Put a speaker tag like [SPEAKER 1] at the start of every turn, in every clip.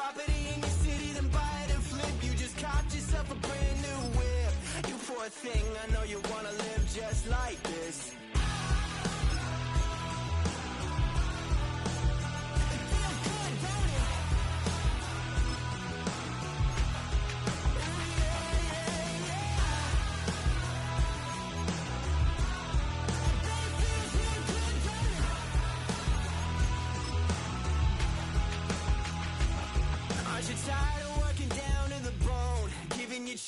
[SPEAKER 1] property in your city, then buy it and flip. You just copped yourself a brand new whip. You poor thing, I know you wanna live just like this.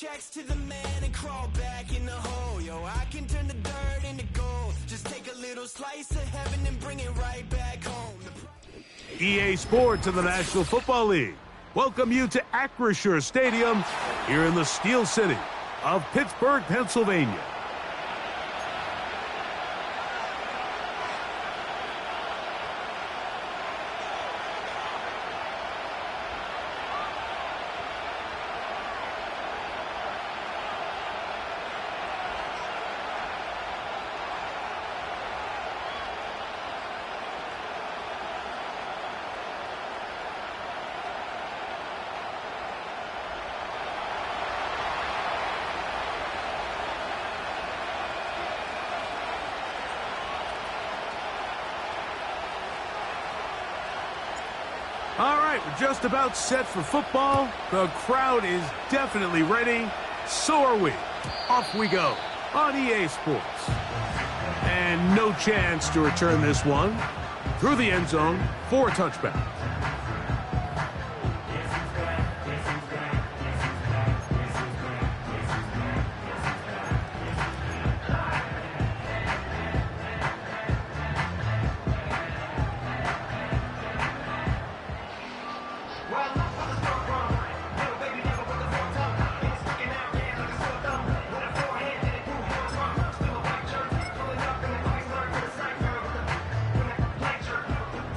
[SPEAKER 1] Checks to the man and crawl back in the hole. Yo, I can turn the dirt into gold. Just take a little slice of heaven and bring it right back home.
[SPEAKER 2] EA Sports and the National Football League welcome you to Acrisure Stadium here in the Steel City of Pittsburgh, Pennsylvania. All right, we're just about set for football. The crowd is definitely ready. So are we. Off we go on EA Sports. And no chance to return this one. Through the end zone for a touchback.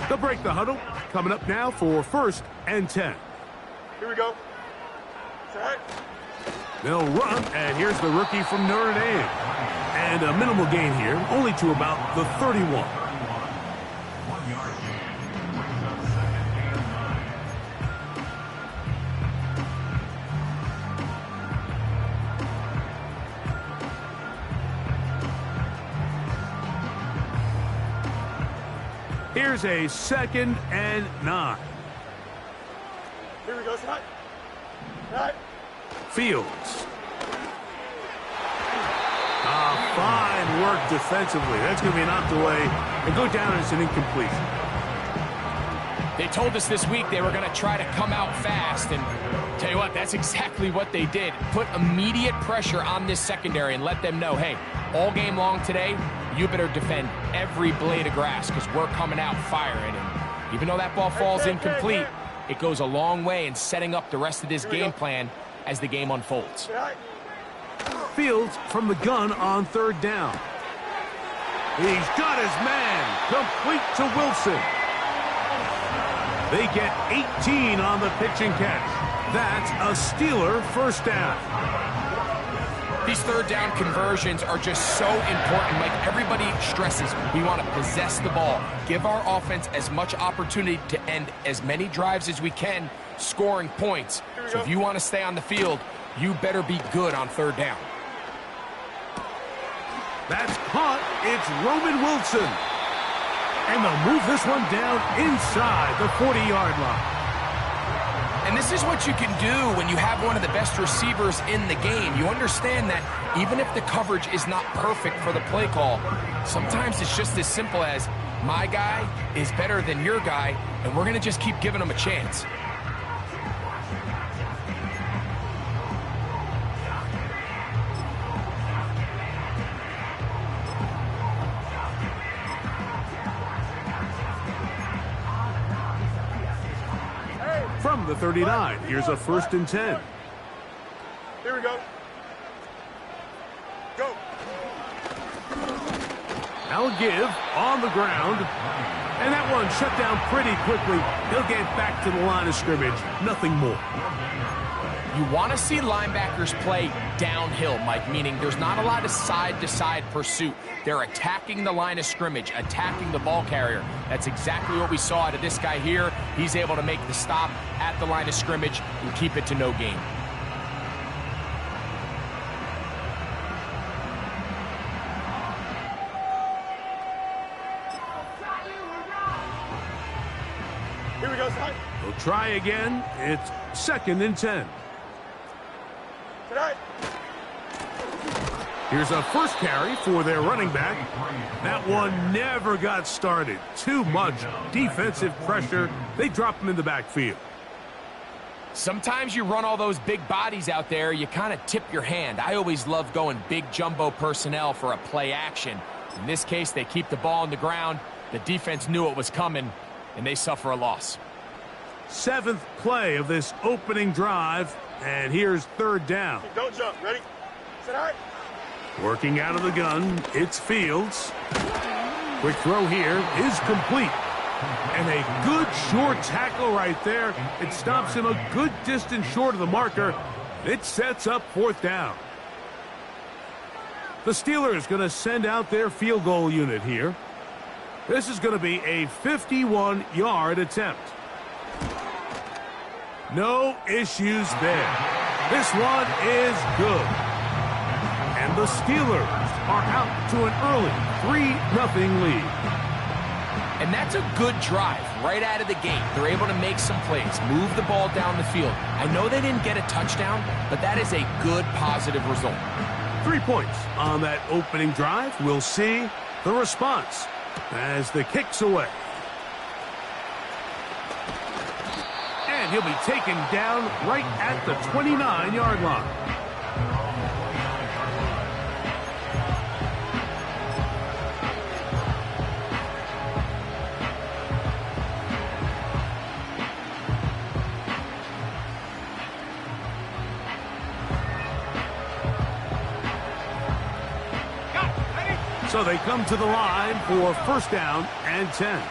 [SPEAKER 2] They'll break the huddle. Coming up now for 1st and 10.
[SPEAKER 3] Here we go. Set.
[SPEAKER 2] They'll run, and here's the rookie from Notre Dame. And a minimal gain here, only to about the 31. Here's a 2nd and 9.
[SPEAKER 3] Here we go, set. Set.
[SPEAKER 2] Fields. Fine work defensively. That's going to be knocked away and go down as an incompletion.
[SPEAKER 4] They told us this week they were going to try to come out fast, and tell you what, that's exactly what they did. Put immediate pressure on this secondary and let them know, hey, all game long today, you better defend every blade of grass because we're coming out firing. And even though that ball falls incomplete, it goes a long way in setting up the rest of this game plan as the game unfolds.
[SPEAKER 2] Fields from the gun on 3rd down. He's got his man. Complete to Wilson. They get 18 on the pitch and catch. That's a Steeler 1st down.
[SPEAKER 4] These 3rd down conversions are just so important. Like everybody stresses, we want to possess the ball, give our offense as much opportunity to end as many drives as we can, scoring points. So if you want to stay on the field, you better be good on 3rd down.
[SPEAKER 2] That's caught. It's Roman Wilson. And they'll move this one down inside the 40-yard line.
[SPEAKER 4] And this is what you can do when you have one of the best receivers in the game. You understand that even if the coverage is not perfect for the play call, sometimes it's just as simple as my guy is better than your guy, and we're going to just keep giving him a chance.
[SPEAKER 2] From the 39, here's a 1st and 10.
[SPEAKER 3] Here we go. Go.
[SPEAKER 2] Now give on the ground. And that one shut down pretty quickly. He'll get back to the line of scrimmage. Nothing more.
[SPEAKER 4] You want to see linebackers play downhill, Mike, meaning there's not a lot of side-to-side pursuit. They're attacking the line of scrimmage, attacking the ball carrier. That's exactly what we saw out of this guy here. He's able to make the stop at the line of scrimmage and keep it to no gain.
[SPEAKER 3] Here we go, son.
[SPEAKER 2] They'll try again. It's 2nd and 10.
[SPEAKER 3] Tonight.
[SPEAKER 2] Here's a first carry for their running back. That one never got started. Too much defensive pressure. They drop him in the backfield.
[SPEAKER 4] Sometimes you run all those big bodies out there, you kind of tip your hand. I always love going big jumbo personnel for a play action. In this case, they keep the ball on the ground. The defense knew it was coming, and they suffer a loss.
[SPEAKER 2] 7th play of this opening drive, and here's 3rd down.
[SPEAKER 3] Don't jump. Ready? Tonight.
[SPEAKER 2] Working out of the gun, it's Fields. Quick throw here is complete. And a good short tackle right there. It stops him a good distance short of the marker. It sets up 4th down. The Steelers going to send out their field goal unit here. This is going to be a 51-yard attempt. No issues there. This one is good. And the Steelers are out to an early 3-0 lead.
[SPEAKER 4] And that's a good drive right out of the gate. They're able to make some plays, move the ball down the field. I know they didn't get a touchdown, but that is a good positive result.
[SPEAKER 2] 3 points on that opening drive. We'll see the response as the kick's away. And he'll be taken down right at the 29-yard line. So they come to the line for 1st down and 10.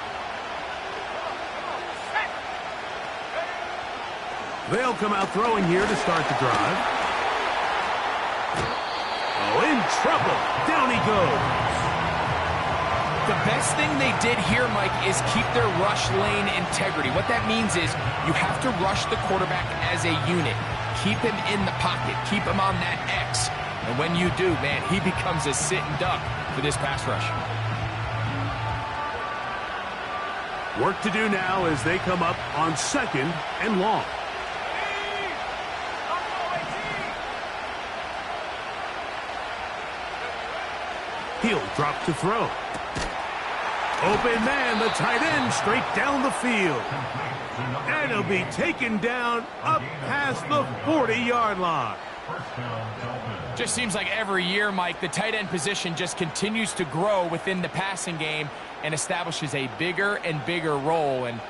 [SPEAKER 2] They'll come out throwing here to start the drive. Oh, in trouble. Down he goes.
[SPEAKER 4] The best thing they did here, Mike, is keep their rush lane integrity. What that means is you have to rush the quarterback as a unit. Keep him in the pocket. Keep him on that X. And when you do, man, he becomes a sitting duck for this pass rush.
[SPEAKER 2] Work to do now as they come up on 2nd and long. He'll drop to throw. Open man, the tight end, straight down the field. And he'll be taken down up past the 40-yard line.
[SPEAKER 4] Just seems like every year, Mike, the tight end position just continues to grow within the passing game and establishes a bigger and bigger role. And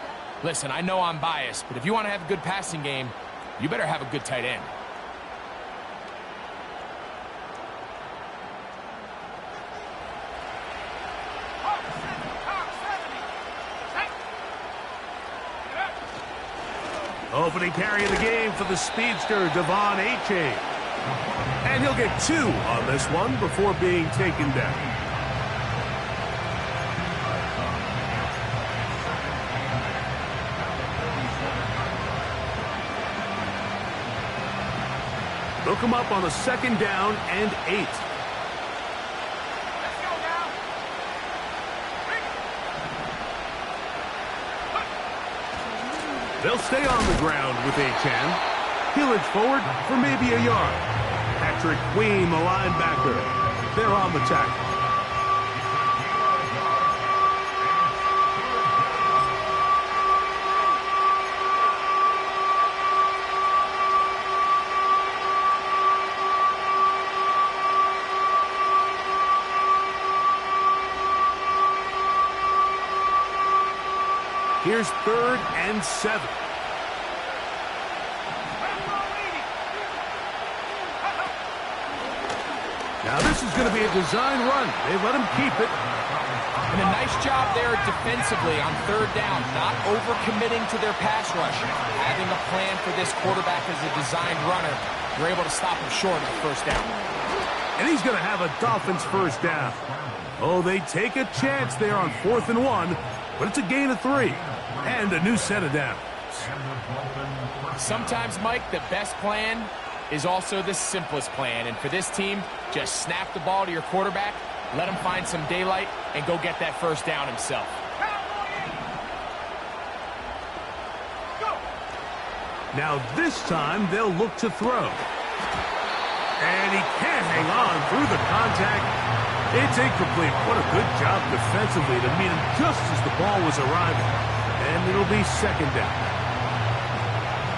[SPEAKER 4] listen, I know I'm biased, but if you want to have a good passing game, you better have a good tight end.
[SPEAKER 2] Opening carry of the game for the speedster, Devon Achane. And he'll get 2 on this one before being taken down. They'll come up on a 2nd down and 8. They'll stay on the ground with Achane. He'll edge forward for maybe a yard. Patrick Queen, the linebacker. They're on the tackle. Here's 3rd and 7. Now this is going to be a design run. They let him keep it.
[SPEAKER 4] And a nice job there defensively on 3rd down, not overcommitting to their pass rush. Having a plan for this quarterback as a designed runner, you're able to stop him short of the 1st down.
[SPEAKER 2] And he's going to have a Dolphins 1st down. Oh, they take a chance there on 4th and 1, but it's a gain of 3. And a new set of downs.
[SPEAKER 4] Sometimes, Mike, the best plan is also the simplest plan. And for this team, just snap the ball to your quarterback, let him find some daylight, and go get that first down himself.
[SPEAKER 2] Now this time they'll look to throw. And he can't hang on through the contact. It's incomplete. What a good job defensively to meet him just as the ball was arriving. And it'll be second down.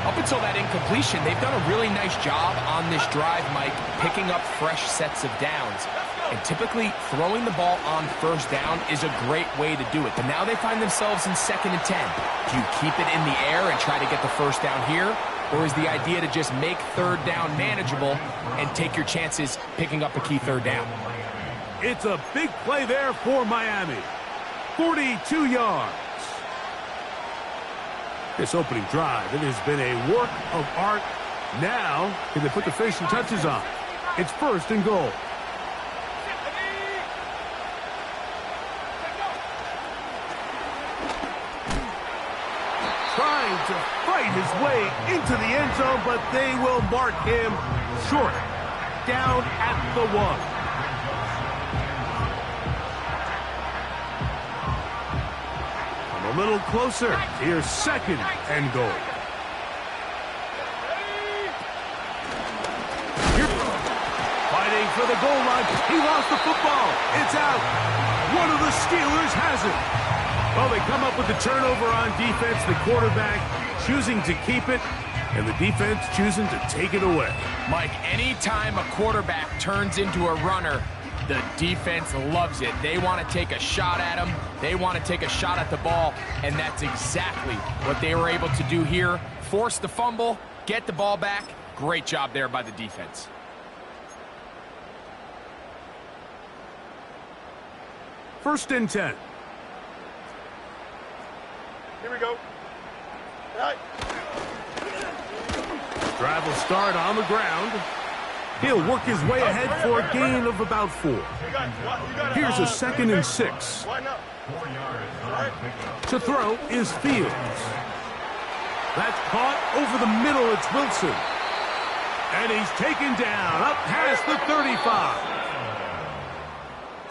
[SPEAKER 4] Up until that incompletion, they've done a really nice job on this drive, Mike, picking up fresh sets of downs. And typically, throwing the ball on first down is a great way to do it. But now they find themselves in 2nd and 10. Do you keep it in the air and try to get the first down here? Or is the idea to just make third down manageable and take your chances picking up a key third down?
[SPEAKER 2] It's a big play there for Miami. 42 yards. This opening drive, it has been a work of art. Now, can they put the finishing touches on? It's 1st and goal. Trying to fight his way into the end zone, but they will mark him short. Down at the 1. A little closer. Here's 2nd and goal. Fighting for the goal line. He lost the football. It's out. One of the Steelers has it. Well, they come up with the turnover on defense. The quarterback choosing to keep it, and the defense choosing to take it away.
[SPEAKER 4] Mike, anytime a quarterback turns into a runner, the defense loves it. They want to take a shot at him. They want to take a shot at the ball, and that's exactly what they were able to do here. Force the fumble, get the ball back. Great job there by the defense.
[SPEAKER 2] First and 10.
[SPEAKER 3] Here we go. All right.
[SPEAKER 2] Drive will start on the ground. He'll work his way ahead for a gain of about 4. Here's a 2nd and 6. To throw is Fields. That's caught over the middle. It's Wilson. And he's taken down up past the 35.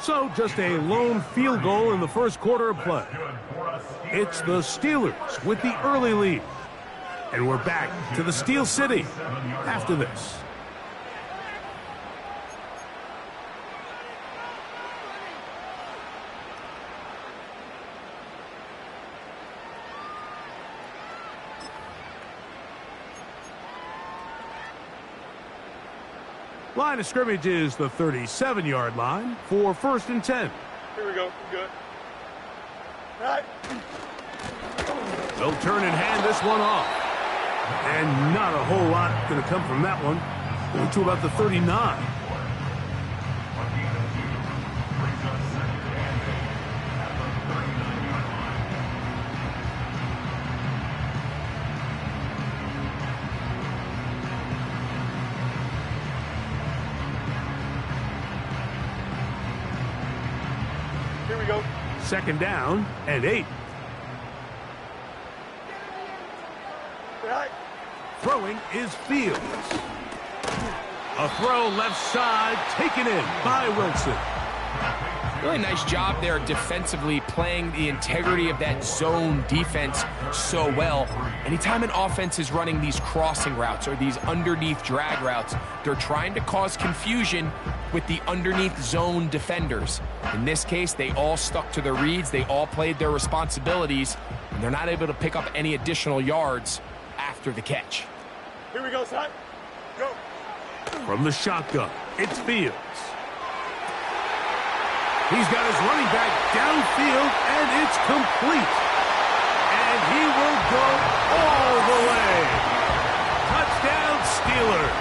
[SPEAKER 2] So just a lone field goal in the first quarter of play. It's the Steelers with the early lead. And we're back to the Steel City after this. Line of scrimmage is the 37-yard line for 1st and 10.
[SPEAKER 3] Here we go. Good. All right.
[SPEAKER 2] They'll turn and hand this one off. And not a whole lot going to come from that one. Going to about the 39.
[SPEAKER 3] Here we go.
[SPEAKER 2] 2nd down and 8.
[SPEAKER 3] All right.
[SPEAKER 2] Throwing is Fields. A throw left side, taken in by Wilson.
[SPEAKER 4] Really nice job there defensively, playing the integrity of that zone defense so well. Anytime an offense is running these crossing routes or these underneath drag routes, they're trying to cause confusion with the underneath zone defenders. In this case, they all stuck to their reads, they all played their responsibilities, and they're not able to pick up any additional yards after the catch.
[SPEAKER 3] Here we go, son. Go.
[SPEAKER 2] From the shotgun, it's Fields. He's got his running back downfield, and it's complete. And he will go all the way. Touchdown, Steelers.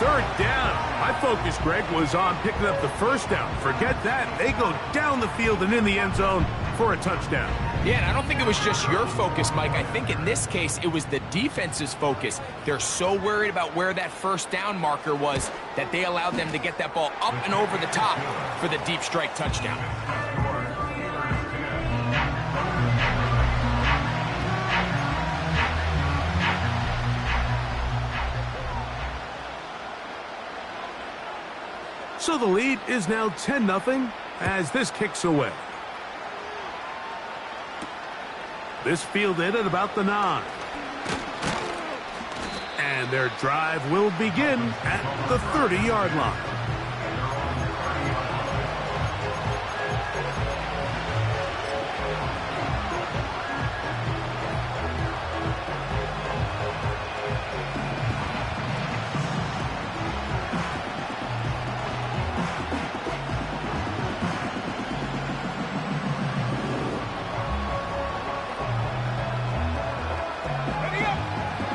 [SPEAKER 2] 3rd down. My focus, Greg, was on picking up the first down. Forget that. They go down the field and in the end zone for a touchdown.
[SPEAKER 4] Yeah, and I don't think it was just your focus, Mike. I think in this case, it was the defense's focus. They're so worried about where that first down marker was that they allowed them to get that ball up and over the top for the deep strike touchdown.
[SPEAKER 2] So the lead is now 10-0 as this kicks away. This fielded at about the 9. And their drive will begin at the 30-yard line.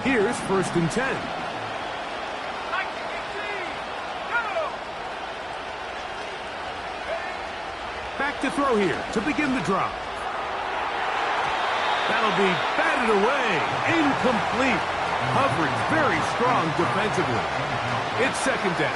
[SPEAKER 2] Here's 1st and 10. Back to throw here to begin the drive. That'll be batted away. Incomplete. Coverage very strong defensively. It's 2nd down.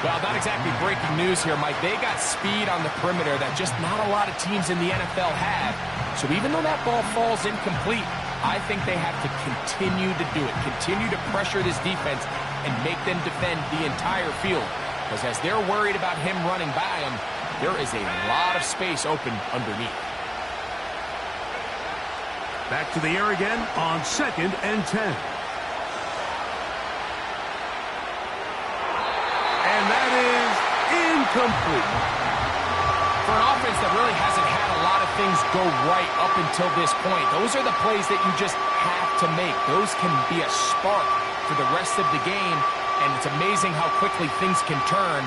[SPEAKER 4] Well, not exactly breaking news here, Mike. They got speed on the perimeter that just not a lot of teams in the NFL have. So even though that ball falls incomplete, I think they have to continue to do it, continue to pressure this defense and make them defend the entire field. Because as they're worried about him running by them, there is a lot of space open underneath.
[SPEAKER 2] Back to the air again on 2nd and 10. And that is incomplete.
[SPEAKER 4] For an offense that really hasn't had a lot of things go right up until this point, those are the plays that you just have to make. Those can be a spark for the rest of the game, and it's amazing how quickly things can turn.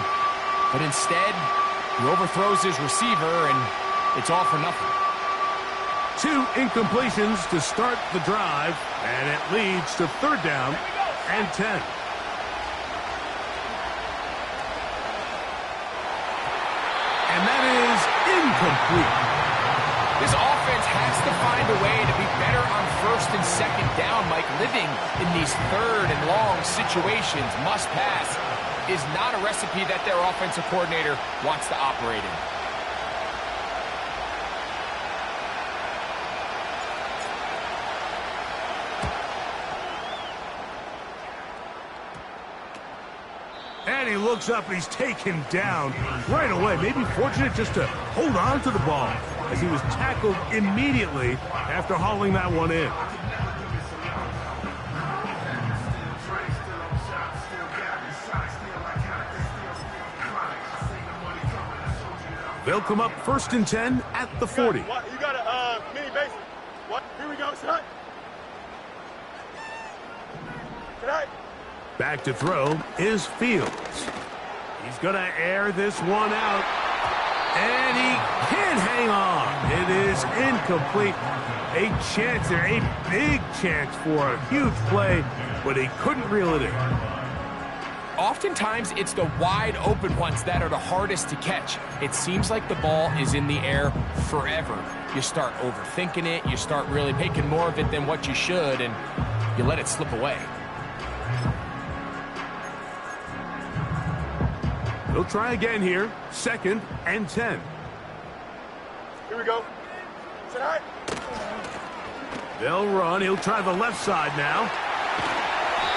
[SPEAKER 4] But instead, he overthrows his receiver, and it's all for nothing.
[SPEAKER 2] 2 incompletions to start the drive, and it leads to 3rd down and 10. And that is incomplete.
[SPEAKER 4] This offense has to find a way to be better on 1st and 2nd down, Mike. Living in these 3rd and long situations, must pass, is not a recipe that their offensive coordinator wants to operate in.
[SPEAKER 2] And he looks up, and he's taken down right away. Maybe fortunate just to hold on to the ball as he was tackled immediately after hauling that one in. They'll come up 1st and 10 at the 40.
[SPEAKER 3] You got a mini base. What? Here we go, son. Tonight.
[SPEAKER 2] Back to throw is Fields. He's going to air this one out. And he can't hang on. It is incomplete. A chance there, a big chance for a huge play, but he couldn't reel it in.
[SPEAKER 4] Oftentimes, it's the wide open ones that are the hardest to catch. It seems like the ball is in the air forever. You start overthinking it. You start really making more of it than what you should, and you let it slip away.
[SPEAKER 2] They'll try again here. 2nd and 10.
[SPEAKER 3] Here we go. Tonight.
[SPEAKER 2] They'll run. He'll try the left side now.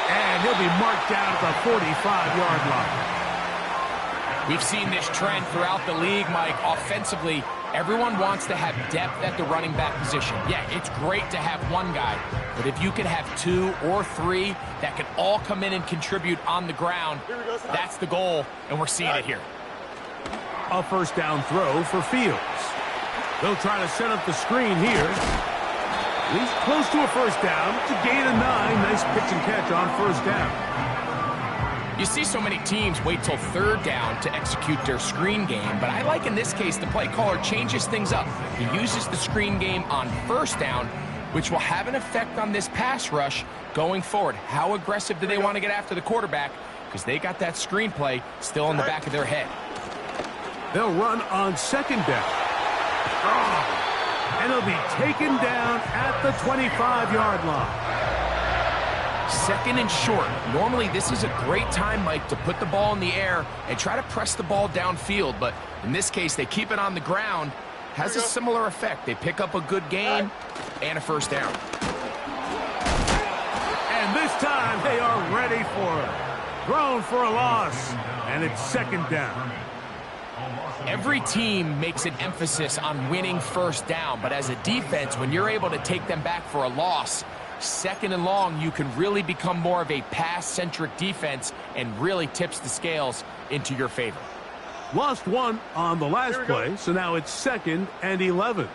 [SPEAKER 2] And he'll be marked down at the 45-yard line.
[SPEAKER 4] We've seen this trend throughout the league, Mike. Offensively, everyone wants to have depth at the running back position. Yeah, it's great to have one guy, but if you can have 2 or 3 that can all come in and contribute on the ground, that's the goal, and we're seeing it here.
[SPEAKER 2] A 1st down throw for Fields. They'll try to set up the screen here. He's close to a 1st down. It's a gain of 9. Nice pitch and catch on 1st down.
[SPEAKER 4] You see so many teams wait till 3rd down to execute their screen game, but I like in this case the play caller changes things up. He uses the screen game on 1st down, which will have an effect on this pass rush going forward. How aggressive do they want to get after the quarterback? Because they got that screen play still in the back of their head.
[SPEAKER 2] They'll run on 2nd down. And he'll be taken down at the 25-yard line.
[SPEAKER 4] 2nd and short. Normally, this is a great time, Mike, to put the ball in the air and try to press the ball downfield. But in this case, they keep it on the ground. Has a similar effect. They pick up a good gain and a 1st down.
[SPEAKER 2] And this time, they are ready for it. Thrown for a loss. And it's second down.
[SPEAKER 4] Every team makes an emphasis on winning first down, but as a defense, when you're able to take them back for a loss, second and long, you can really become more of a pass-centric defense and really tips the scales into your favor.
[SPEAKER 2] Lost one on the last play, so now it's 2nd and 11.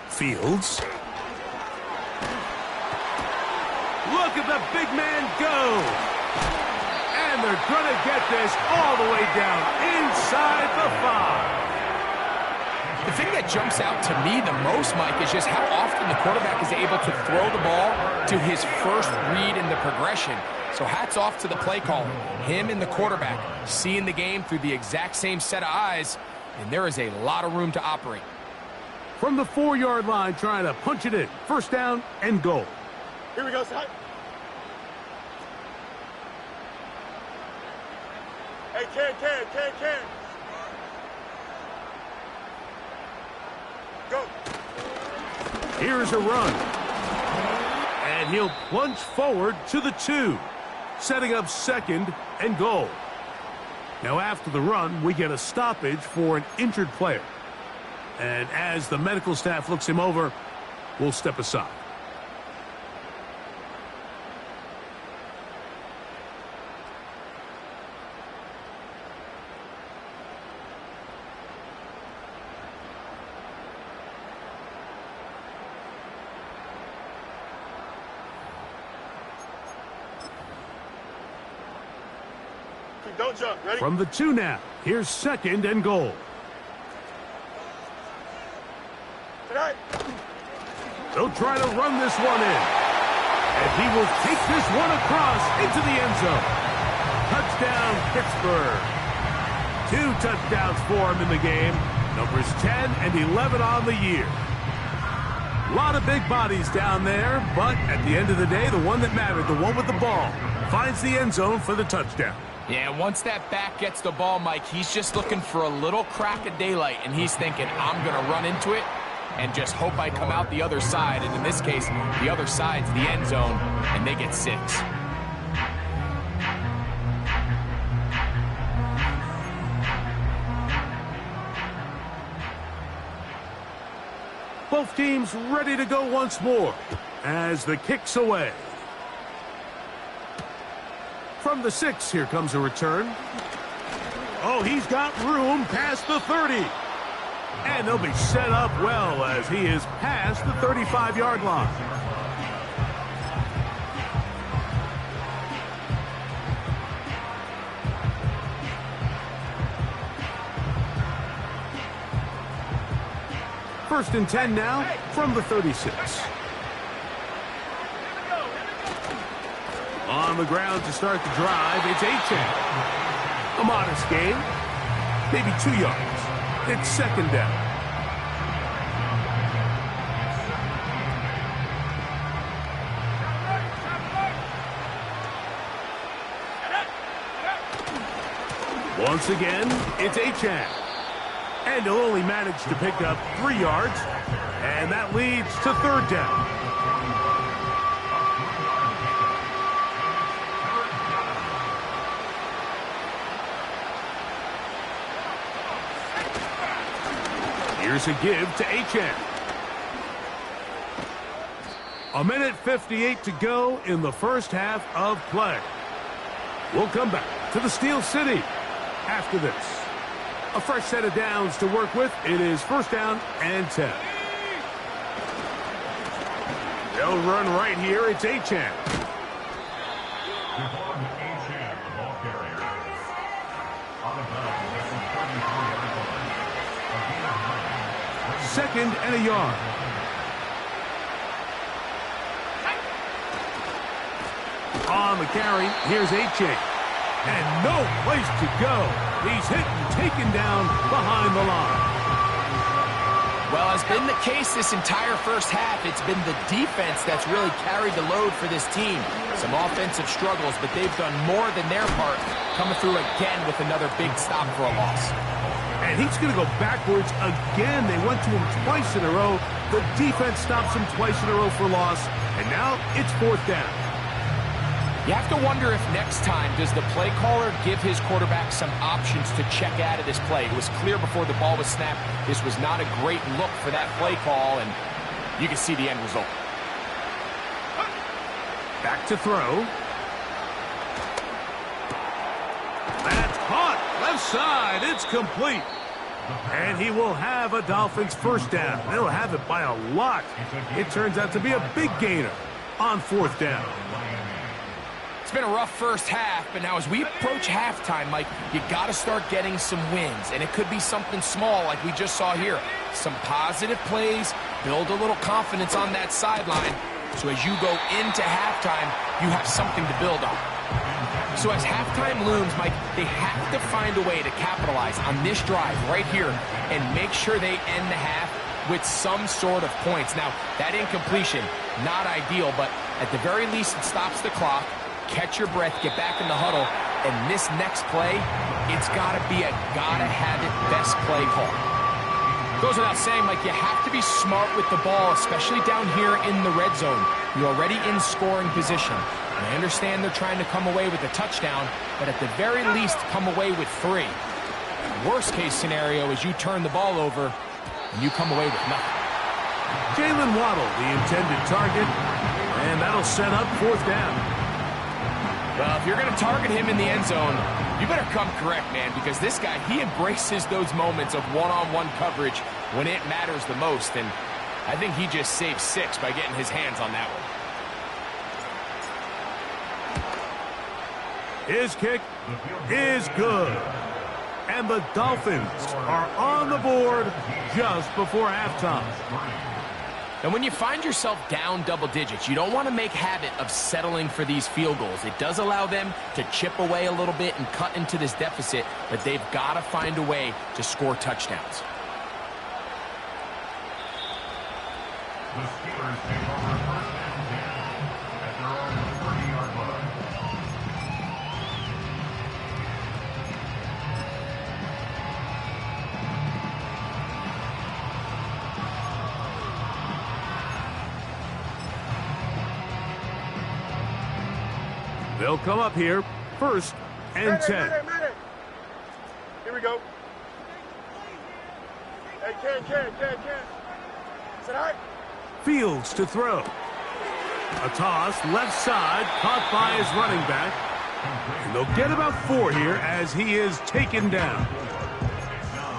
[SPEAKER 2] Fields. Look at the big man go. And they're going to get this all the way down inside the 5.
[SPEAKER 4] The thing that jumps out to me the most, Mike, is just how often the quarterback is able to throw the ball to his first read in the progression. So hats off to the play caller. Him and the quarterback seeing the game through the exact same set of eyes, and there is a lot of room to operate.
[SPEAKER 2] From the 4-yard line, trying to punch it in. First down and goal.
[SPEAKER 3] Here we go, son. Hey, Ken. Go.
[SPEAKER 2] Here's a run. And he'll plunge forward to the 2, setting up 2nd and goal. Now after the run, we get a stoppage for an injured player. And as the medical staff looks him over, we'll step aside.
[SPEAKER 3] Don't jump. Ready?
[SPEAKER 2] From the 2 now. Here's 2nd and goal.
[SPEAKER 3] Tonight.
[SPEAKER 2] They'll try to run this one in. And he will take this one across into the end zone. Touchdown, Pittsburgh. 2 touchdowns for him in the game. Numbers 10 and 11 on the year. A lot of big bodies down there, but at the end of the day, the one that mattered, the one with the ball, finds the end zone for the touchdown.
[SPEAKER 4] Yeah, once that back gets the ball, Mike, he's just looking for a little crack of daylight, and he's thinking, I'm going to run into it and just hope I come out the other side. And in this case, the other side's the end zone, and they get 6.
[SPEAKER 2] Both teams ready to go once more as the kick's away. From the 6, here comes a return. Oh, he's got room past the 30. And they'll be set up well as he is past the 35-yard line. First and 10 now from the 36. On the ground to start the drive, it's Achane. A modest gain, maybe 2 yards. It's second down. Once again, it's Achane. And he'll only manage to pick up 3 yards, and that leads to third down. Here's a give to Achane. 1:58 to go in the first half of play. We'll come back to the Steel City after this. A fresh set of downs to work with. It is first down and 10. They'll run right here. It's Achane. Second and a yard. On the carry, here's Achane. And no place to go. He's hit and taken down behind the line.
[SPEAKER 4] Well, as been the case this entire first half, it's been the defense that's really carried the load for this team. Some offensive struggles, but they've done more than their part, coming through again with another big stop for a loss.
[SPEAKER 2] And he's going to go backwards again. They went to him twice in a row. The defense stops him twice in a row for loss. And now it's fourth down.
[SPEAKER 4] You have to wonder if next time, does the play caller give his quarterback some options to check out of this play? It was clear before the ball was snapped, this was not a great look for that play call, and you can see the end result.
[SPEAKER 2] Back to throw. That's caught. Left side. It's complete. And he will have a Dolphins first down. They'll have it by a lot. It turns out to be a big gainer on fourth down.
[SPEAKER 4] It's been a rough first half, but now as we approach halftime, Mike, you got to start getting some wins. And it could be something small like we just saw here. Some positive plays, build a little confidence on that sideline. So as you go into halftime, you have something to build on. So as halftime looms, Mike, they have to find a way to capitalize on this drive right here and make sure they end the half with some sort of points. Now, that incompletion, not ideal, but at the very least it stops the clock. Catch your breath, get back in the huddle, and this next play, it's got to be a gotta-have-it best play call. Goes without saying, Mike, you have to be smart with the ball, especially down here in the red zone. You're already in scoring position. And I understand they're trying to come away with a touchdown, but at the very least, come away with 3. Worst-case scenario is you turn the ball over, and you come away with nothing.
[SPEAKER 2] Jalen Waddle, the intended target, and that'll set up fourth down.
[SPEAKER 4] Well, if you're going to target him in the end zone, you better come correct, man, because this guy, he embraces those moments of one-on-one coverage when it matters the most, and I think he just saved 6 by getting his hands on that one.
[SPEAKER 2] His kick is good. And the Dolphins are on the board just before halftime.
[SPEAKER 4] And when you find yourself down double digits, you don't want to make habit of settling for these field goals. It does allow them to chip away a little bit and cut into this deficit, but they've got to find a way to score touchdowns.
[SPEAKER 5] The Steelers take over first and 10 at their own 30-yard line.
[SPEAKER 2] They'll come up here, first and 10.
[SPEAKER 3] Here we go. Hey, Ken. Is that all right?
[SPEAKER 2] Fields to throw. A toss, left side, caught by his running back. And they'll get about 4 here as he is taken down.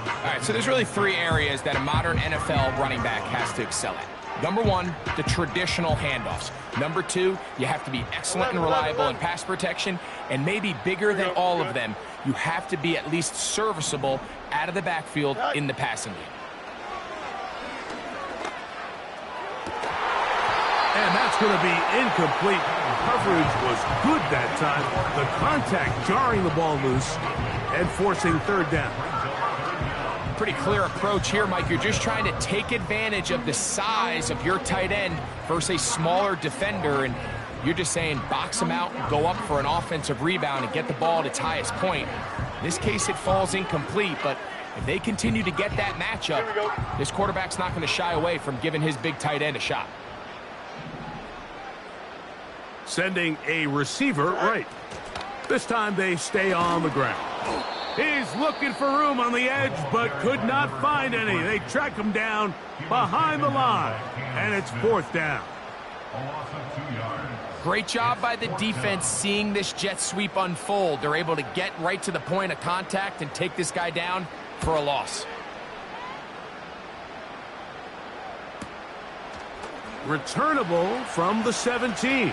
[SPEAKER 4] All right, so there's really 3 areas that a modern NFL running back has to excel at. Number 1, the traditional handoffs. Number 2, you have to be excellent and reliable in pass protection. And maybe bigger than all of them, you have to be at least serviceable out of the backfield in the passing game.
[SPEAKER 2] And that's going to be incomplete. Coverage was good that time. The contact jarring the ball loose and forcing third down.
[SPEAKER 4] Pretty clear approach here, Mike. You're just trying to take advantage of the size of your tight end versus a smaller defender, and you're just saying box him out, go up for an offensive rebound, and get the ball at its highest point. In this case, it falls incomplete, but if they continue to get that matchup, this quarterback's not going to shy away from giving his big tight end a shot.
[SPEAKER 2] Sending a receiver right. This time they stay on the ground. He's looking for room on the edge, but could not find any. They track him down behind the line, and it's fourth down.
[SPEAKER 5] A loss of 2 yards.
[SPEAKER 4] Great job by the defense seeing this jet sweep unfold. They're able to get right to the point of contact and take this guy down for a loss.
[SPEAKER 2] Returnable from the 17.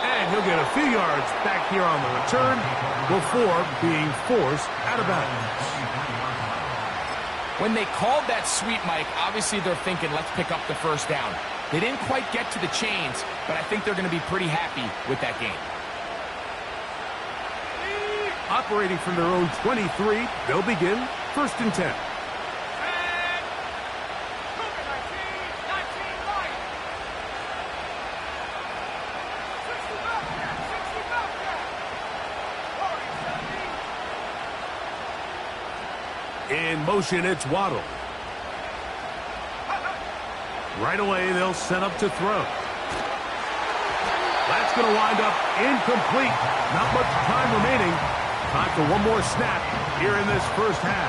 [SPEAKER 2] And he'll get a few yards back here on the return before being forced out of bounds.
[SPEAKER 4] When they called that sweep, Mike, obviously they're thinking, let's pick up the first down. They didn't quite get to the chains, but I think they're going to be pretty happy with that game.
[SPEAKER 2] Operating from their own 23, they'll begin first and 10. In motion, it's Waddle. Right away, they'll set up to throw. That that's going to wind up incomplete. Not much time remaining. Time for one more snap here in this first half.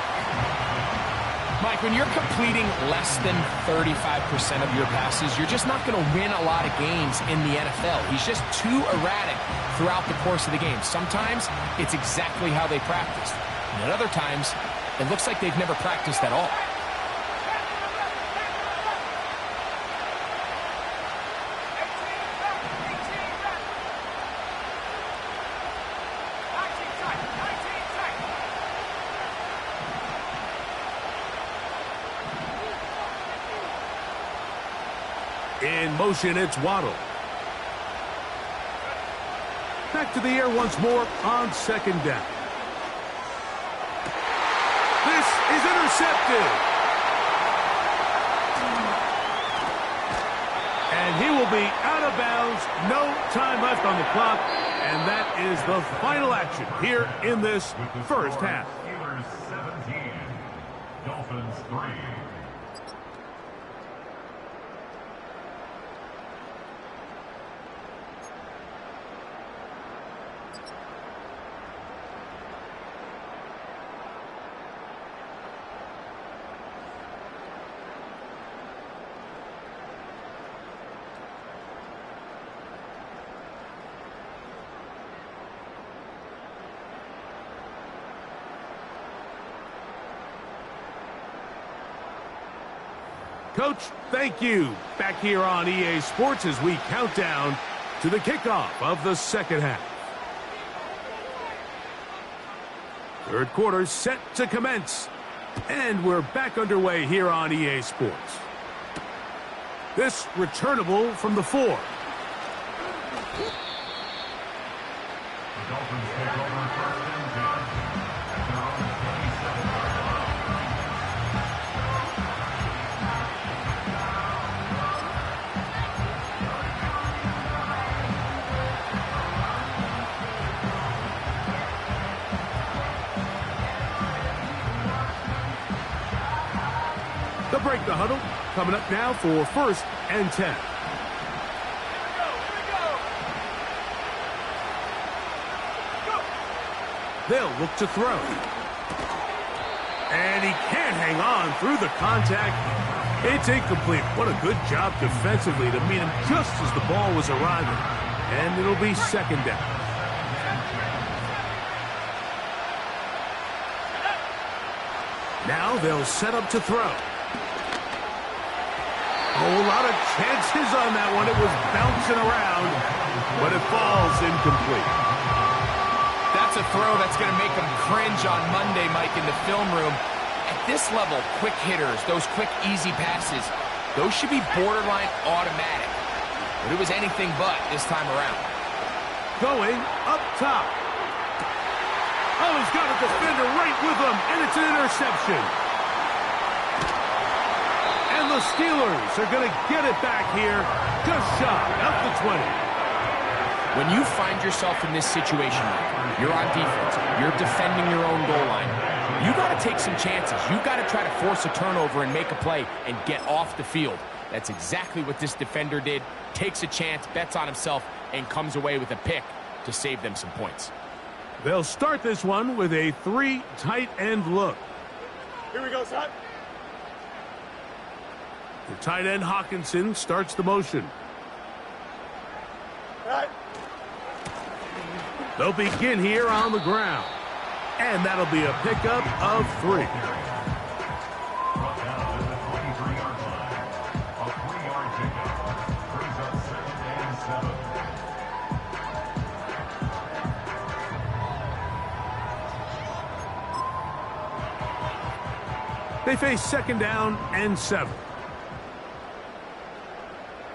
[SPEAKER 4] Mike, when you're completing less than 35% of your passes, you're just not going to win a lot of games in the NFL. He's just too erratic throughout the course of the game. Sometimes it's exactly how they practiced. And at other times, it looks like they've never practiced at all.
[SPEAKER 2] In motion, it's Waddle. Back to the air once more on second down. This is intercepted. And he will be out of bounds. No time left on the clock. And that is the final action here in this first half.
[SPEAKER 5] Steelers 17, Dolphins 3.
[SPEAKER 2] Coach, thank you. Back here on EA Sports as we count down to the kickoff of the second half. Third quarter set to commence. And we're back underway here on EA Sports. This returnable from the 4.
[SPEAKER 5] The Dolphins take over first and 10 at their own 27-yard line.
[SPEAKER 2] They'll break the huddle. Coming up now for first and 10. They'll look to throw. And he can't hang on through the contact. It's incomplete. What a good job defensively to meet him just as the ball was arriving. And it'll be second down. Now they'll set up to throw. Oh, a lot of chances on that one. It was bouncing around, but it falls incomplete.
[SPEAKER 4] That's a throw that's going to make them cringe on Monday, Mike, in the film room. At this level, quick hitters, those quick, easy passes, those should be borderline automatic. But it was anything but this time around.
[SPEAKER 2] Going up top. Oh, he's got a defender right with him, and it's an interception. And the Steelers are going to get it back here, just shy of the 20.
[SPEAKER 4] When you find yourself in this situation, you're on defense, you're defending your own goal line, you got to take some chances. You got to try to force a turnover and make a play and get off the field. That's exactly what this defender did. Takes a chance, bets on himself, and comes away with a pick to save them some points.
[SPEAKER 2] They'll start this one with a 3 tight end look.
[SPEAKER 3] Here we go, son.
[SPEAKER 2] The tight end Hawkinson starts the motion.
[SPEAKER 3] All right.
[SPEAKER 2] They'll begin here on the ground. And that'll be a pickup of 3.
[SPEAKER 5] Brought down at the 23-yard line. A 3-yard pickup brings up second and 7.
[SPEAKER 2] They face second down and 7.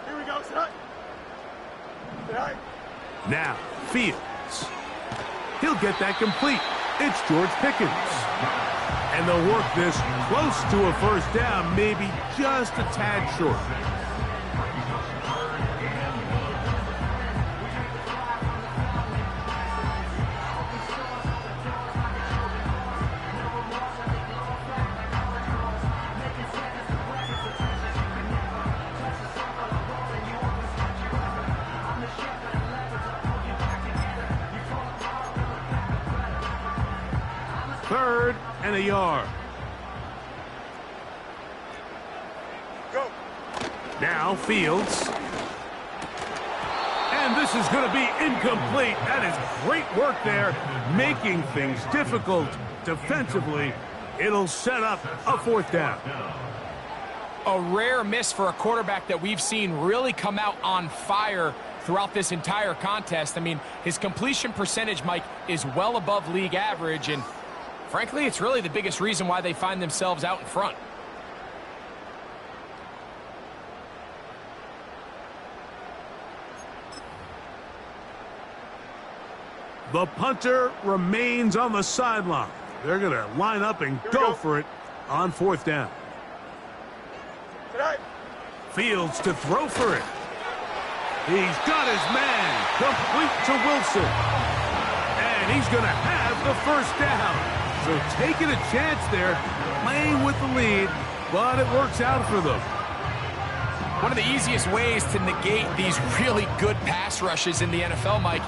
[SPEAKER 3] Here we go, son. All right.
[SPEAKER 2] Now, Fields. He'll get that complete. It's George Pickens. And they'll work this close to a first down, maybe just a tad short. 3rd and a yard.
[SPEAKER 3] Go.
[SPEAKER 2] Now Fields. And this is going to be incomplete. That is great work there, making things difficult defensively. It'll set up a 4th down.
[SPEAKER 4] A rare miss for a quarterback that we've seen really come out on fire throughout this entire contest. I mean, his completion percentage, Mike, is well above league average, and frankly, it's really the biggest reason why they find themselves out in front.
[SPEAKER 2] The punter remains on the sideline. They're going to line up and go for it on 4th down.
[SPEAKER 3] Tonight.
[SPEAKER 2] Fields to throw for it. He's got his man complete to Wilson. And he's going to have the 1st down. So taking a chance there, playing with the lead, but it works out for them.
[SPEAKER 4] One of the easiest ways to negate these really good pass rushes in the NFL, Mike,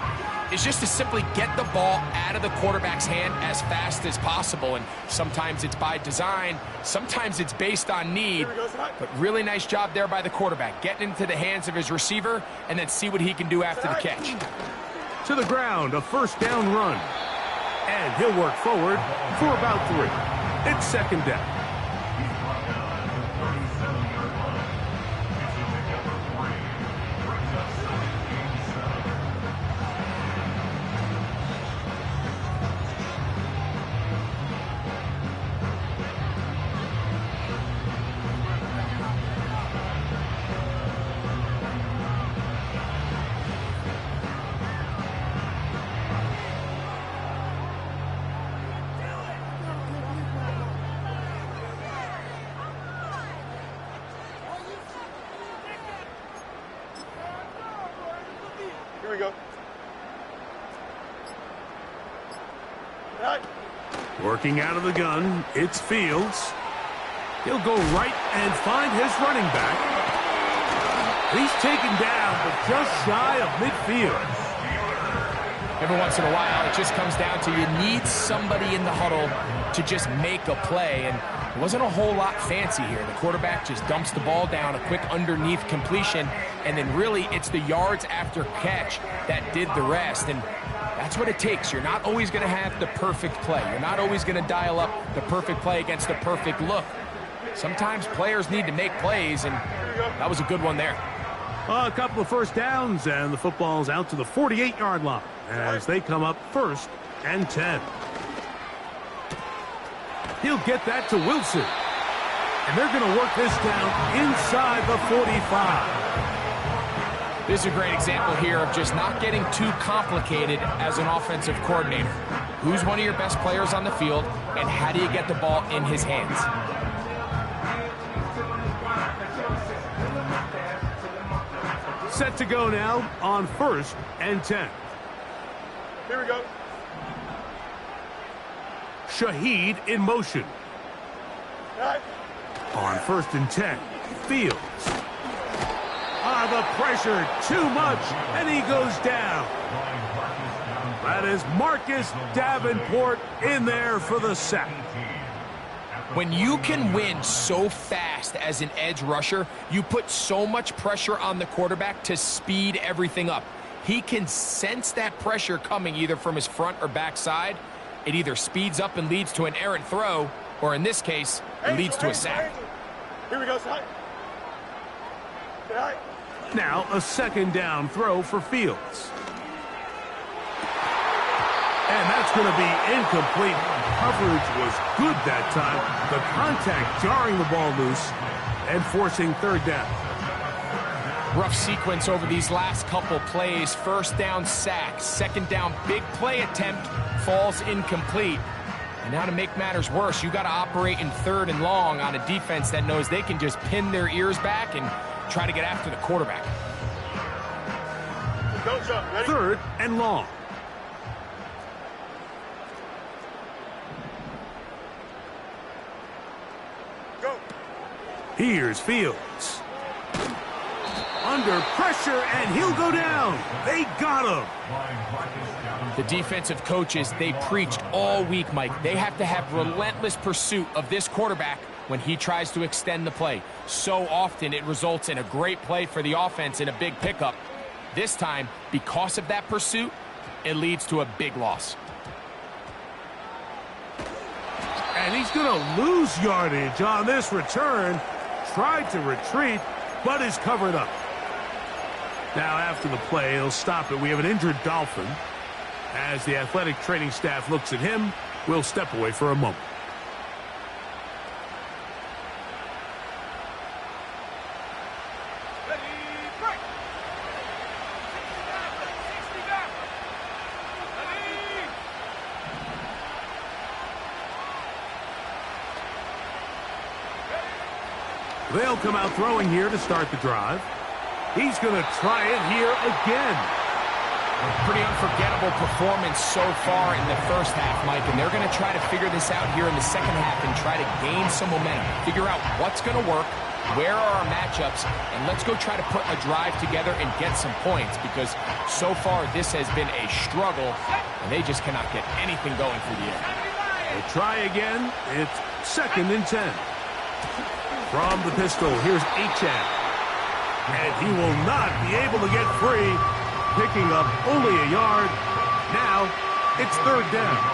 [SPEAKER 4] is just to simply get the ball out of the quarterback's hand as fast as possible. And sometimes it's by design, sometimes it's based on need. But really nice job there by the quarterback, getting into the hands of his receiver and then see what he can do after the catch.
[SPEAKER 2] To the ground, a 1st down run. And he'll work forward for about 3. It's 2nd down.
[SPEAKER 3] Here we go. Tonight.
[SPEAKER 2] Working out of the gun, it's Fields. He'll go right and find his running back. He's taken down, but just shy of midfield.
[SPEAKER 4] Every once in a while, it just comes down to you need somebody in the huddle to just make a play, and it wasn't a whole lot fancy here. The quarterback just dumps the ball down, a quick underneath completion, and then really it's the yards after catch that did the rest, and that's what it takes. You're not always going to have the perfect play. You're not always going to dial up the perfect play against the perfect look. Sometimes players need to make plays, and that was a good one there.
[SPEAKER 2] A couple of 1st downs, and the football's out to the 48-yard line as they come up 1st and 10. He'll get that to Wilson. And they're going to work this down inside the 45.
[SPEAKER 4] This is a great example here of just not getting too complicated as an offensive coordinator. Who's one of your best players on the field, and how do you get the ball in his hands?
[SPEAKER 2] Set to go now on 1st and 10.
[SPEAKER 3] Here we go.
[SPEAKER 2] Shaheed in motion.
[SPEAKER 3] Tonight.
[SPEAKER 2] On 1st and 10, Fields. The pressure, too much, and he goes down. That is Marcus Davenport in there for the sack.
[SPEAKER 4] When you can win so fast as an edge rusher, you put so much pressure on the quarterback to speed everything up. He can sense that pressure coming either from his front or back side. It either speeds up and leads to an errant throw, or in this case, it leads to a sack.
[SPEAKER 3] Here we go, son. Tonight.
[SPEAKER 2] Now a 2nd down throw for Fields. And that's going to be incomplete. Coverage was good that time. The contact jarring the ball loose and forcing 3rd down.
[SPEAKER 4] Rough sequence over these last couple plays. 1st down sack, 2nd down big play attempt, falls incomplete. And now to make matters worse, you got to operate in 3rd and long on a defense that knows they can just pin their ears back and try to get after the quarterback.
[SPEAKER 3] Don't jump. Ready?
[SPEAKER 2] 3rd and long.
[SPEAKER 3] Go.
[SPEAKER 2] Here's Fields. under pressure, and he'll go down. They got him.
[SPEAKER 4] The defensive coaches, they preached all week, Mike. They have to have relentless pursuit of this quarterback when he tries to extend the play. So often it results in a great play for the offense and a big pickup. This time, because of that pursuit, it leads to a big loss.
[SPEAKER 2] And he's going to lose yardage on this return. Tried to retreat, but is covered up. Now after the play, he'll stop it. We have an injured Dolphin. As the athletic training staff looks at him, we'll step away for a moment. They'll come out throwing here to start the drive. He's going to try it here again.
[SPEAKER 4] A pretty unforgettable performance so far in the first half, Mike, and they're going to try to figure this out here in the second half and try to gain some momentum. Figure out what's going to work, where are our matchups, and let's go try to put a drive together and get some points, because so far this has been a struggle, and they just cannot get anything going through the air.
[SPEAKER 2] We'll try again. It's 2nd and 10. From the pistol, here's Achan. And he will not be able to get free, picking up only a yard. Now, it's 3rd down.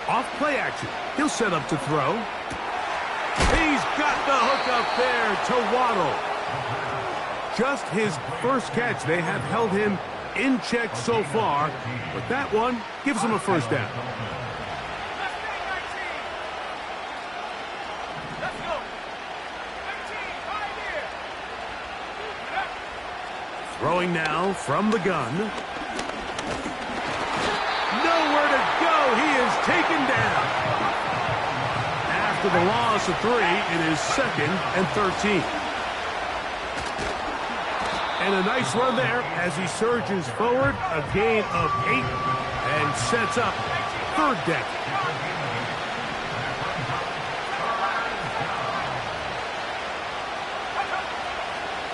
[SPEAKER 2] Off play action. He'll set up to throw. He's got the hook up there to Waddle. Just his first catch. They have held him in check so far, but that one gives him a 1st down. Throwing now from the gun. Nowhere to go. He is taken down. After the loss of 3, it is 2nd and 13. And a nice run there as he surges forward, a gain of 8, and sets up 3rd down.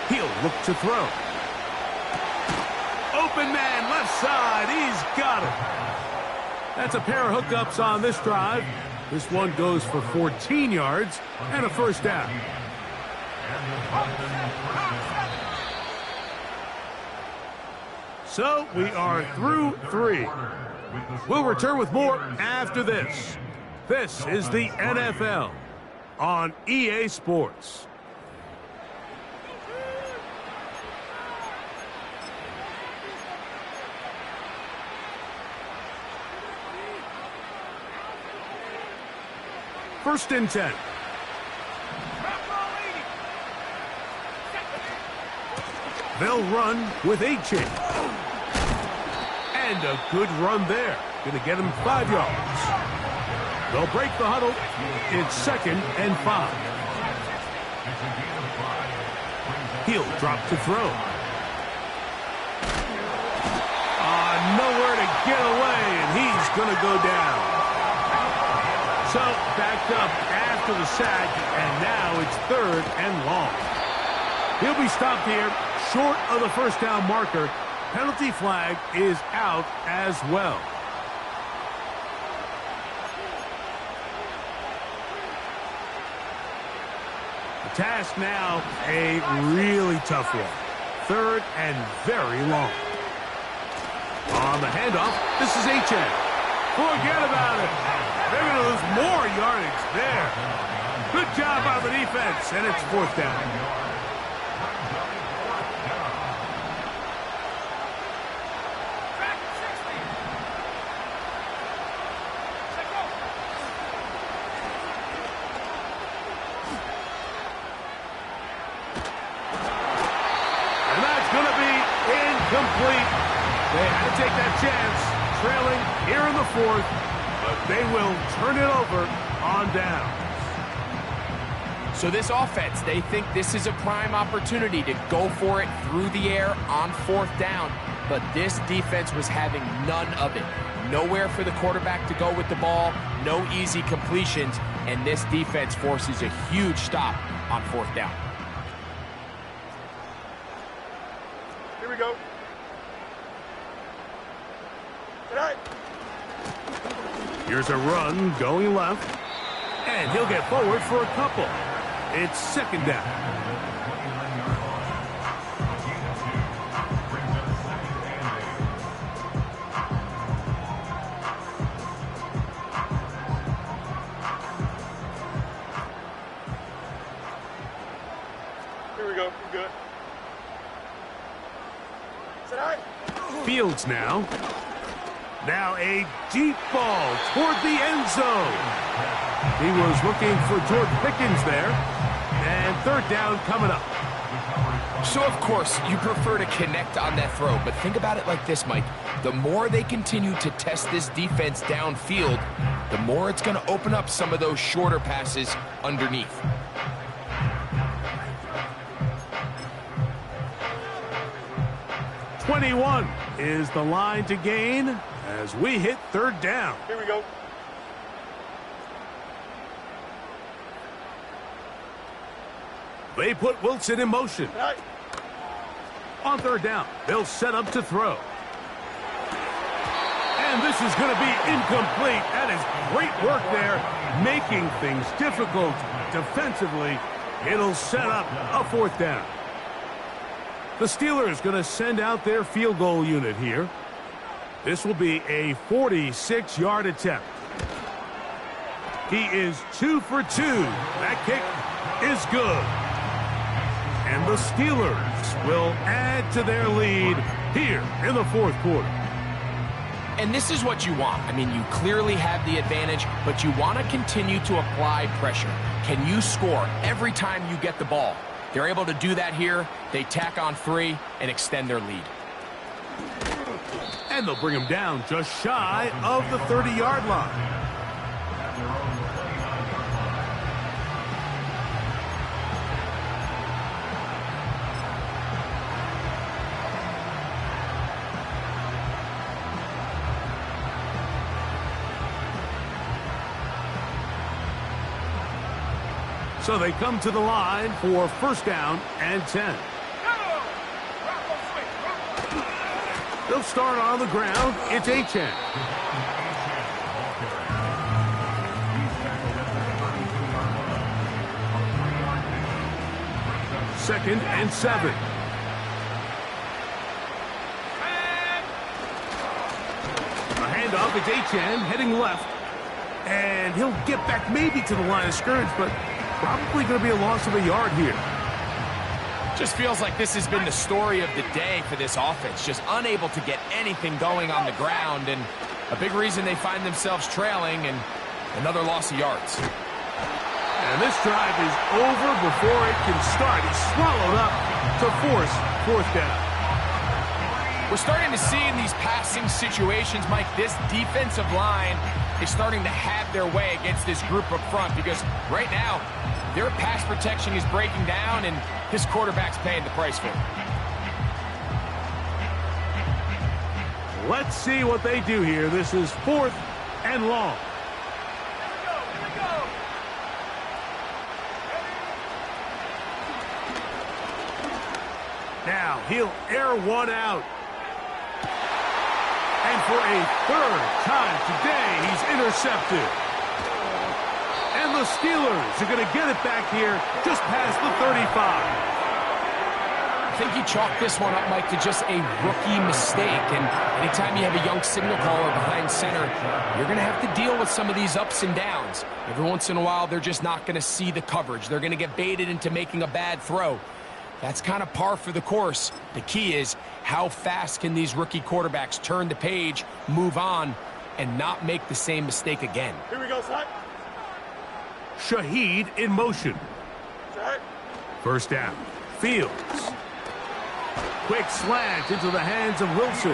[SPEAKER 2] He'll look to throw. Open man, left side, he's got it. That's a pair of hookups on this drive. This one goes for 14 yards and a 1st down. So we are through 3. We'll return with more after this. This is the NFL on EA Sports. First and 10. They'll run with Achan. And a good run there. Going to get him 5 yards. They'll break the huddle. It's 2nd and 5. He'll drop to throw. Nowhere to get away, and he's going to go down. So, backed up after the sack, and now it's 3rd and long. He'll be stopped here, short of the 1st down marker. Penalty flag is out as well. The task now, a really tough one. 3rd and very long. On the handoff, this is Achan. Forget about it. They're going to lose more yardage there. Good job by the defense, and it's 4th down. And that's going to be incomplete. They had to take that chance, trailing here in the 4th. But they will turn it over on down.
[SPEAKER 4] So this offense, they think this is a prime opportunity to go for it through the air on 4th down. But this defense was having none of it. Nowhere for the quarterback to go with the ball, no easy completions, and this defense forces a huge stop on 4th down.
[SPEAKER 3] Here we go. Tonight.
[SPEAKER 2] Here's a run going left, and he'll get forward for a couple. It's 2nd down.
[SPEAKER 3] Here we go. We're good. Tonight.
[SPEAKER 2] Fields now. Now a deep ball toward the end zone. He was looking for George Pickens there. And 3rd down coming up.
[SPEAKER 4] So, of course, you prefer to connect on that throw, but think about it like this, Mike. The more they continue to test this defense downfield, the more it's going to open up some of those shorter passes underneath.
[SPEAKER 2] "21" is the line to gain as we hit 3rd down.
[SPEAKER 3] Here we go.
[SPEAKER 2] They put Wilson in motion.
[SPEAKER 3] Tonight.
[SPEAKER 2] On 3rd down, they'll set up to throw. And this is going to be incomplete. That is great work there, making things difficult defensively. It'll set up a 4th down. The Steelers going to send out their field goal unit here. This will be a 46-yard attempt. He is 2 for 2. That kick is good. And the Steelers will add to their lead here in the 4th quarter.
[SPEAKER 4] And this is what you want. I mean, you clearly have the advantage, but you want to continue to apply pressure. Can you score every time you get the ball? They're able to do that here. They tack on 3 and extend their lead.
[SPEAKER 2] And they'll bring him down just shy of the 30-yard line. So they come to the line for 1st down and 10. They'll start on the ground. It's Achane. Second and 7. A handoff. It's Achane heading left. And he'll get back maybe to the line of scrimmage, but probably going to be a loss of a yard here.
[SPEAKER 4] Just feels like this has been the story of the day for this offense. Just unable to get anything going on the ground, and a big reason they find themselves trailing, and another loss of yards.
[SPEAKER 2] And this drive is over before it can start. He's swallowed up to force 4th down.
[SPEAKER 4] We're starting to see in these passing situations, Mike, this defensive line is starting to have their way against this group up front, because right now their pass protection is breaking down and this quarterback's paying the price for it.
[SPEAKER 2] Let's see what they do here. This is 4th and long. Now he'll air one out. And for a 3rd time today, he's intercepted. And the Steelers are going to get it back here just past the 35.
[SPEAKER 4] I think you chalk this one up, Mike, to just a rookie mistake. And anytime you have a young signal caller behind center, you're going to have to deal with some of these ups and downs. Every once in a while, they're just not going to see the coverage. They're going to get baited into making a bad throw. That's kind of par for the course. The key is, how fast can these rookie quarterbacks turn the page, move on, and not make the same mistake again?
[SPEAKER 3] Here we go, Zach.
[SPEAKER 2] Shaheed in motion.
[SPEAKER 3] Zach.
[SPEAKER 2] 1st down. Fields. Quick slant into the hands of Wilson.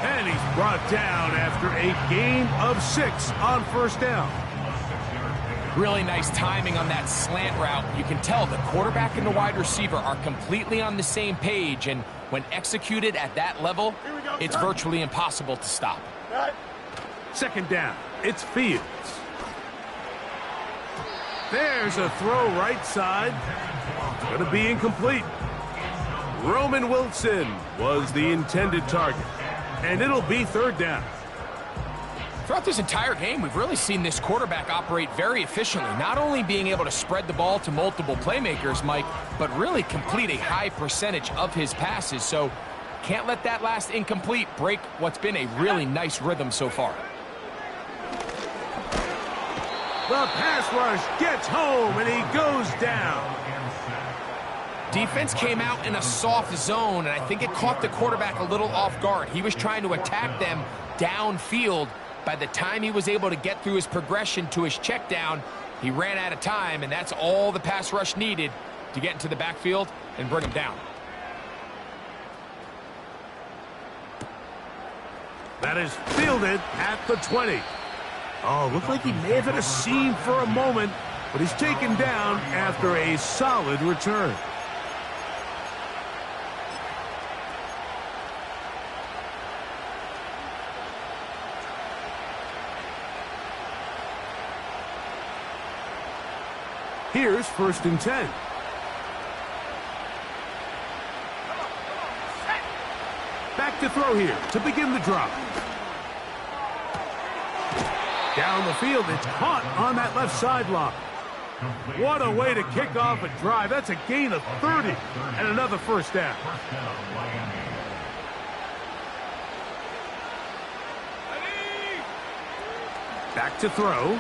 [SPEAKER 2] And he's brought down after a gain of 6 on 1st down.
[SPEAKER 4] Really nice timing on that slant route. You can tell the quarterback and the wide receiver are completely on the same page, and when executed at that level, it's virtually impossible to stop.
[SPEAKER 2] Second down, it's Fields. There's a throw right side. It's going to be incomplete. Roman Wilson was the intended target, and it'll be third down.
[SPEAKER 4] Throughout this entire game, we've really seen this quarterback operate very efficiently, not only being able to spread the ball to multiple playmakers, Mike, but really complete a high percentage of his passes. So can't let that last incomplete break what's been a really nice rhythm so far.
[SPEAKER 2] The pass rush gets home, and he goes down.
[SPEAKER 4] Defense came out in a soft zone, and I think it caught the quarterback a little off guard. He was trying to attack them downfield. By the time he was able to get through his progression to his check down, he ran out of time, and that's all the pass rush needed to get into the backfield and bring him down.
[SPEAKER 2] That is fielded at the 20. Oh, looked like he may have hit a seam for a moment, but he's taken down after a solid return. Here's 1st and 10. Back to throw here to begin the drive. Down the field, it's caught on that left sideline. What a way to kick off a drive. That's a gain of 30 and another first down. Back to throw.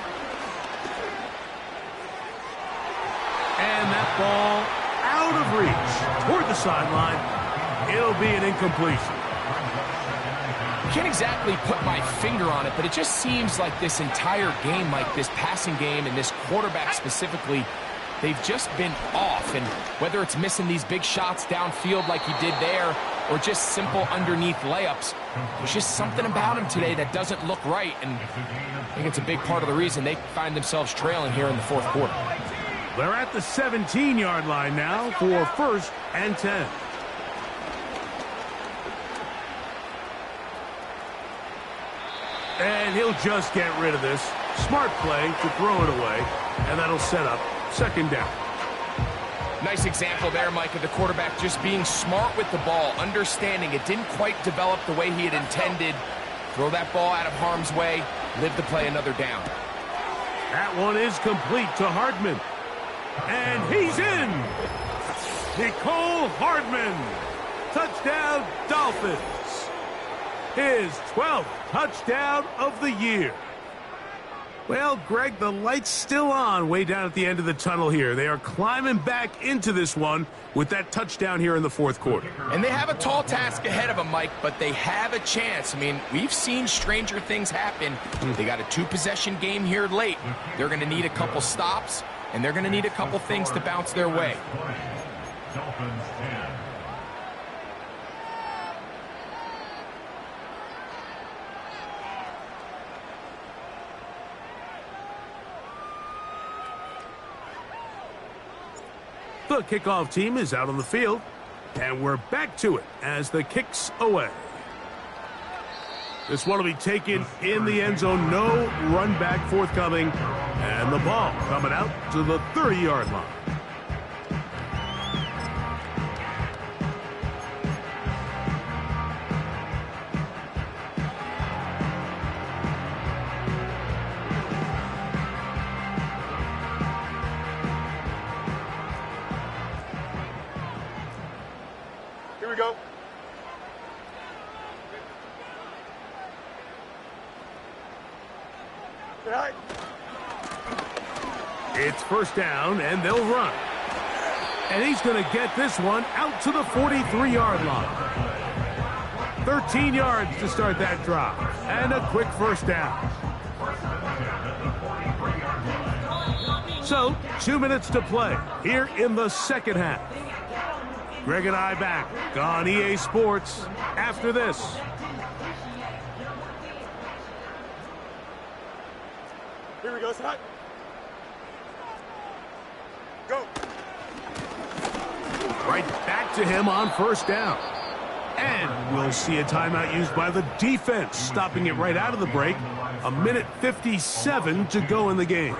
[SPEAKER 2] And that ball out of reach toward the sideline. It'll be an incompletion.
[SPEAKER 4] Can't exactly put my finger on it, but it just seems like this entire game, like this passing game and this quarterback specifically, they've just been off. And whether it's missing these big shots downfield like he did there or just simple underneath layups, there's just something about him today that doesn't look right. And I think it's a big part of the reason they find themselves trailing here in the fourth quarter.
[SPEAKER 2] They're at the 17-yard line now for 1st and 10. And he'll just get rid of this. Smart play to throw it away, and that'll set up 2nd down.
[SPEAKER 4] Nice example there, Mike, of the quarterback just being smart with the ball, understanding it didn't quite develop the way he had intended. Throw that ball out of harm's way, live to play another down.
[SPEAKER 2] That one is complete to Hardman. And he's in! Nicole Hardman! Touchdown, Dolphins! His 12th touchdown of the year. Well, Greg, the light's still on way down at the end of the tunnel here. They are climbing back into this one with that touchdown here in the fourth quarter.
[SPEAKER 4] And they have a tall task ahead of them, Mike, but they have a chance. I mean, we've seen stranger things happen. They got a 2-possession game here late. They're going to need a couple stops, and they're going to need a couple things to bounce their way.
[SPEAKER 5] Dolphins 10.
[SPEAKER 2] The kickoff team is out on the field, and we're back to it as the kick's away. This one will be taken in the end zone. No run back forthcoming, and the ball coming out to the 30-yard line.
[SPEAKER 3] Here we go. Right.
[SPEAKER 2] It's 1st down, and they'll run. And he's going to get this one out to the 43-yard line. 13 yards to start that drive, and a quick 1st down. So, 2 minutes to play here in the second half. Greg and I back on EA Sports after this.
[SPEAKER 3] Here we go, Scott.
[SPEAKER 2] Right back to him on first down. And we'll see a timeout used by the defense, stopping it right out of the break. 1:57 to go in the game.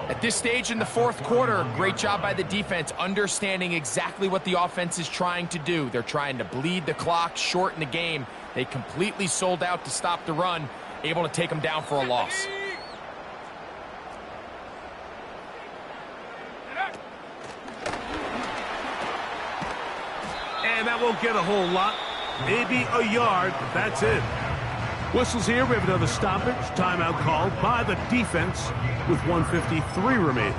[SPEAKER 4] At this stage in the fourth quarter, great job by the defense, understanding exactly what the offense is trying to do. They're trying to bleed the clock, shorten the game. They completely sold out to stop the run, able to take them down for a loss.
[SPEAKER 2] And that won't get a whole lot. Maybe a yard, but that's it. Whistles here. We have another stoppage. Timeout called by the defense with 1:53 remaining.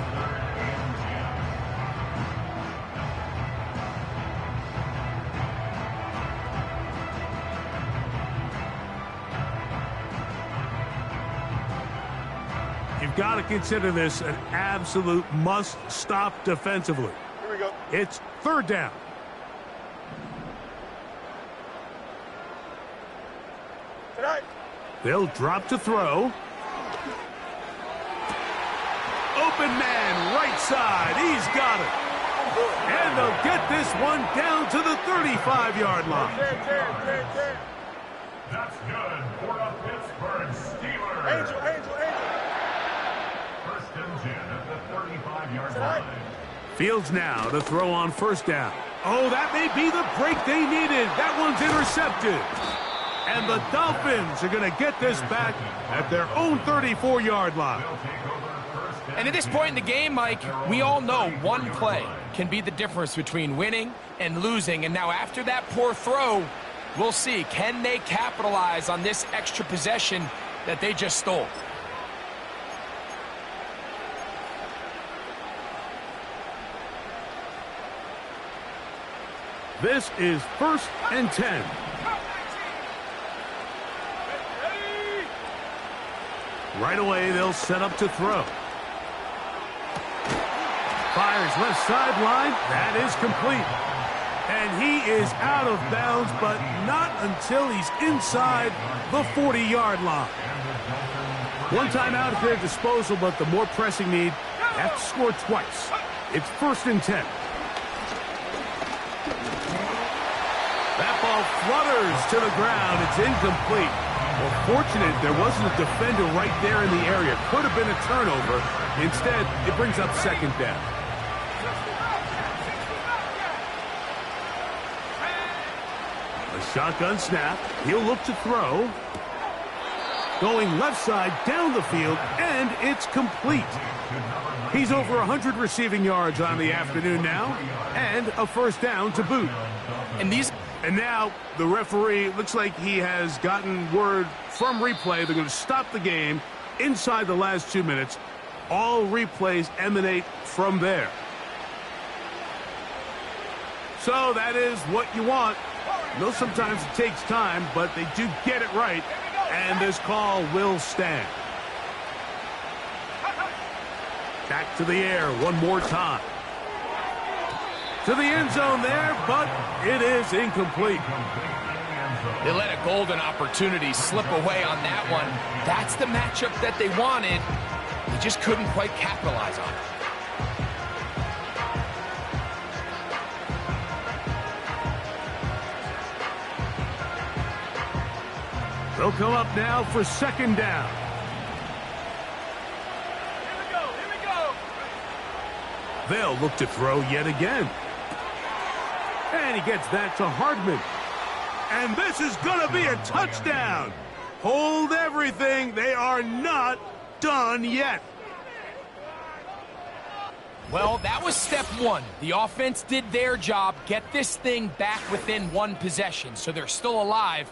[SPEAKER 2] You've got to consider this an absolute must-stop defensively.
[SPEAKER 3] Here we go.
[SPEAKER 2] It's third down.
[SPEAKER 3] Tonight.
[SPEAKER 2] They'll drop to throw. Open man, right side. He's got it. And they'll get this one down to the 35-yard line.
[SPEAKER 3] 10.
[SPEAKER 5] That's good for the Pittsburgh Steelers.
[SPEAKER 3] Angel.
[SPEAKER 5] First and 10 at the 35-yard line.
[SPEAKER 2] Fields now to throw on first down. Oh, that may be the break they needed. That one's intercepted. And the Dolphins are going to get this back at their own 34-yard line.
[SPEAKER 4] And at this point in the game, Mike, we all know one play can be the difference between winning and losing. And now after that poor throw, we'll see, can they capitalize on this extra possession that they just stole?
[SPEAKER 2] This is first and 10. Right away, they'll set up to throw. Fires left sideline. That is complete. And he is out of bounds, but not until he's inside the 40-yard line. One timeout at their disposal, but the more pressing need, have to score twice. It's first and 10. That ball flutters to the ground. It's incomplete. Well, fortunate there wasn't a defender right there in the area. Could have been a turnover. Instead, it brings up second down. A shotgun snap. He'll look to throw. Going left side down the field, and it's complete. He's over 100 receiving yards on the afternoon now, and a first down to boot. And now the referee, looks like he has gotten word from replay. They're going to stop the game inside the last 2 minutes. All replays emanate from there. So that is what you want. I know sometimes it takes time, but they do get it right. And this call will stand. Back to the air one more time. To the end zone there, but it is incomplete.
[SPEAKER 4] They let a golden opportunity slip away on that one. That's the matchup that they wanted. They just couldn't quite capitalize on it.
[SPEAKER 2] They'll come up now for second down.
[SPEAKER 3] Here we go.
[SPEAKER 2] They'll look to throw yet again. And he gets that to Hardman. And this is going to be a touchdown. Hold everything. They are not done yet.
[SPEAKER 4] Well, that was step one. The offense did their job, get this thing back within one possession, so they're still alive.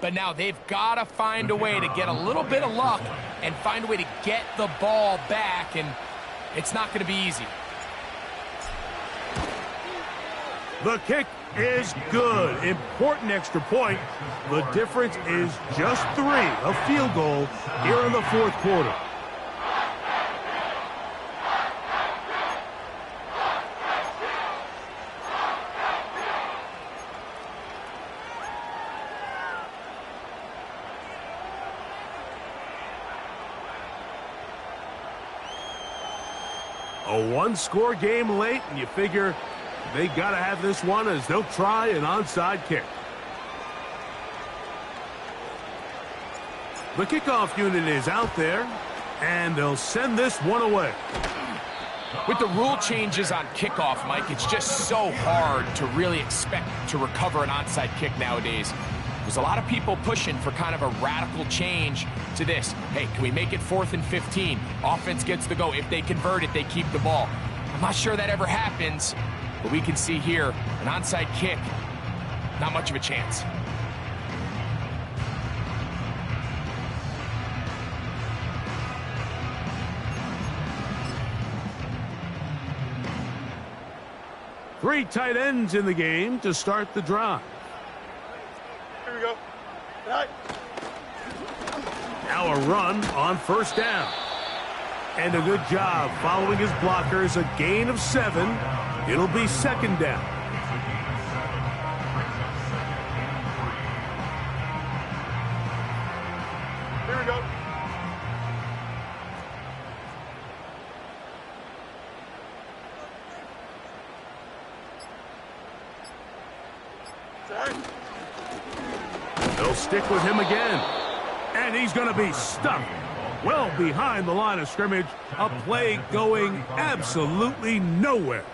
[SPEAKER 4] But now they've got to find a way to get a little bit of luck and find a way to get the ball back, and it's not going to be easy.
[SPEAKER 2] The kick is good. Important extra point. The difference is just 3, a field goal here in the fourth quarter. A one-score game late, and you figure They got to have this one as they'll try an onside kick. The kickoff unit is out there, and they'll send this one away.
[SPEAKER 4] With the rule changes on kickoff, Mike, it's just so hard to really expect to recover an onside kick nowadays. There's a lot of people pushing for kind of a radical change to this. Hey, can we make it 4th and 15? Offense gets the go. If they convert it, they keep the ball. I'm not sure that ever happens, but we can see here an onside kick, not much of a chance.
[SPEAKER 2] Three tight ends in the game to start the drive.
[SPEAKER 3] Here we go. Right.
[SPEAKER 2] Now a run on first down. And a good job following his blockers, a gain of 7. It'll be second down.
[SPEAKER 3] Here we go.
[SPEAKER 2] They'll stick with him again. And he's going to be stuck well behind the line of scrimmage. A play going absolutely nowhere.